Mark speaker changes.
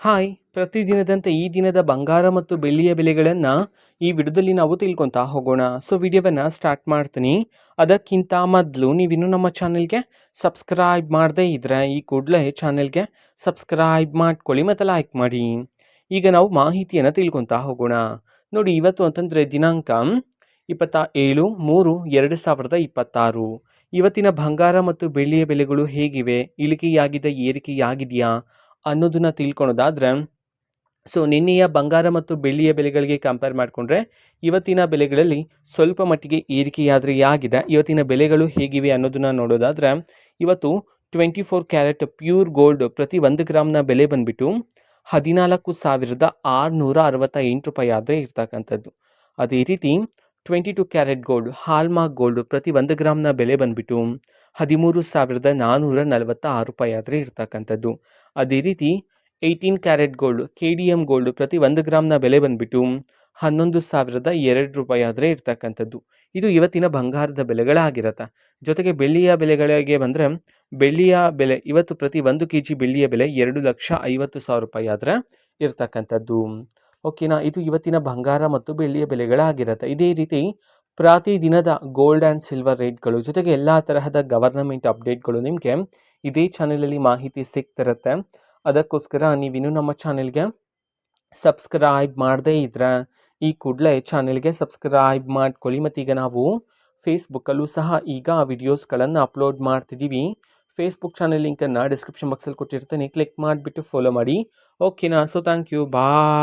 Speaker 1: Hi, ಪ್ರತಿದಿನದಂತೆ ಈ ದಿನದ ಬಂಗಾರ ಮತ್ತು ಬೆಳ್ಳಿಯ ಬೆಲೆಗಳನ್ನು ಈ ವಿಡಿಯೋದಲ್ಲಿ ನಾವು ತಿಳ್ಕೊತಾ ಹೋಗೋಣ. ಸೊ ವಿಡಿಯೋವನ್ನು ಸ್ಟಾರ್ಟ್ ಮಾಡ್ತೀನಿ. ಅದಕ್ಕಿಂತ ಮೊದಲು ನೀವಿನ್ನೂ ನಮ್ಮ ಚಾನೆಲ್ಗೆ ಸಬ್ಸ್ಕ್ರೈಬ್ ಮಾಡದೇ ಇದ್ದರೆ ಈ ಕೂಡಲೇ ಚಾನೆಲ್ಗೆ ಸಬ್ಸ್ಕ್ರೈಬ್ ಮಾಡ್ಕೊಳ್ಳಿ ಮತ್ತು ಲೈಕ್ ಮಾಡಿ. ಈಗ ನಾವು ಮಾಹಿತಿಯನ್ನು ತಿಳ್ಕೊತಾ ಹೋಗೋಣ. ನೋಡಿ, ಇವತ್ತು ಅಂತಂದರೆ ದಿನಾಂಕ 27/3/2026. ಇವತ್ತಿನ ಬಂಗಾರ ಮತ್ತು ಬೆಳ್ಳಿಯ ಬೆಲೆಗಳು ಹೇಗಿವೆ, ಇಳಿಕೆಯಾಗಿದೆ ಏರಿಕೆಯಾಗಿದೆಯಾ ಅನ್ನೋದನ್ನ ತಿಳ್ಕೊಳೋದಾದ್ರೆ, ಸೊ ನಿನ್ನೆಯ ಬಂಗಾರ ಮತ್ತು ಬೆಳ್ಳಿಯ ಬೆಲೆಗಳಿಗೆ ಕಂಪೇರ್ ಮಾಡಿಕೊಂಡ್ರೆ ಇವತ್ತಿನ ಬೆಲೆಗಳಲ್ಲಿ ಸ್ವಲ್ಪ ಮಟ್ಟಿಗೆ ಏರಿಕೆಯಾದರೆ ಆಗಿದೆ. ಇವತ್ತಿನ ಬೆಲೆಗಳು ಹೇಗಿವೆ ಅನ್ನೋದನ್ನ ನೋಡೋದಾದ್ರೆ, ಇವತ್ತು 24 ಕ್ಯಾರೆಟ್ ಪ್ಯೂರ್ ಗೋಲ್ಡ್ ಪ್ರತಿ 1 ಗ್ರಾಮ್ನ ಬೆಲೆ ಬಂದುಬಿಟ್ಟು 14,668 ರೂಪಾಯಿ ಆದರೆ ಇರ್ತಕ್ಕಂಥದ್ದು. ಅದೇ ರೀತಿ 22 ಕ್ಯಾರೆಟ್ ಗೋಲ್ಡ್ ಹಾಲ್ಮಾರ್ಕ್ ಗೋಲ್ಡ್ ಪ್ರತಿ 1 ಗ್ರಾಮ್ನ ಬೆಲೆ ಬಂದುಬಿಟ್ಟು 13,446 ರೂಪಾಯಿ ಆದರೆ ಇರ್ತಕ್ಕಂಥದ್ದು. ಅದೇ ರೀತಿ 18 ಕ್ಯಾರೆಟ್ ಗೋಲ್ಡ್ KDM ಗೋಲ್ಡ್ ಪ್ರತಿ 1 ಗ್ರಾಮ್ನ ಬೆಲೆ ಬಂದುಬಿಟ್ಟು 11,002 ರೂಪಾಯಿ ಆದರೆ ಇರ್ತಕ್ಕಂಥದ್ದು. ಇದು ಇವತ್ತಿನ ಬಂಗಾರದ ಬೆಲೆಗಳಾಗಿರುತ್ತೆ. ಜೊತೆಗೆ ಬೆಳ್ಳಿಯ ಬೆಲೆಗಳಿಗೆ ಬಂದರೆ, ಬೆಳ್ಳಿಯ ಬೆಲೆ ಇವತ್ತು ಪ್ರತಿ 1 kg ಬೆಳ್ಳಿಯ ಬೆಲೆ 2,50,000 ರೂಪಾಯಿ ಆದರೆ ಇರ್ತಕ್ಕಂಥದ್ದು. ಓಕೆನಾ, ಇದು ಇವತ್ತಿನ ಬಂಗಾರ ಮತ್ತು ಬೆಳ್ಳಿಯ ಬೆಲೆಗಳಾಗಿರುತ್ತೆ. ಇದೇ ರೀತಿ ಪ್ರತಿದಿನದ ಗೋಲ್ಡ್ ಆ್ಯಂಡ್ ಸಿಲ್ವರ್ ರೇಟ್ಗಳು ಜೊತೆಗೆ ಎಲ್ಲ ತರಹದ ಗವರ್ನಮೆಂಟ್ ಅಪ್ಡೇಟ್ಗಳು ನಿಮಗೆ ಇದೇ ಚಾನಲಲ್ಲಿ ಮಾಹಿತಿ ಸಿಗ್ತಿರುತ್ತೆ. ಅದಕ್ಕೋಸ್ಕರ ನೀವಿನ್ನೂ ನಮ್ಮ ಚಾನೆಲ್ಗೆ ಸಬ್ಸ್ಕ್ರೈಬ್ ಮಾಡದೇ ಇದ್ದರೆ ಈ ಕೂಡಲೇ ಚಾನೆಲ್ಗೆ ಸಬ್ಸ್ಕ್ರೈಬ್ ಮಾಡ್ಕೊಳ್ಳಿ. ಮತ್ತೀಗ ನಾವು ಫೇಸ್ಬುಕ್ಕಲ್ಲೂ ಸಹ ಈಗ ವಿಡಿಯೋಸ್ಗಳನ್ನು ಅಪ್ಲೋಡ್ ಮಾಡ್ತಿದ್ದೀವಿ. ಫೇಸ್ಬುಕ್ ಚಾನೆಲ್ ಲಿಂಕನ್ನು ಡಿಸ್ಕ್ರಿಪ್ಷನ್ ಬಾಕ್ಸಲ್ಲಿ ಕೊಟ್ಟಿರ್ತೀನಿ, ಕ್ಲಿಕ್ ಮಾಡಿಬಿಟ್ಟು ಫಾಲೋ ಮಾಡಿ. ಓಕೆನಾ, ಸೊ ಥ್ಯಾಂಕ್ ಯು, ಬಾಯ್.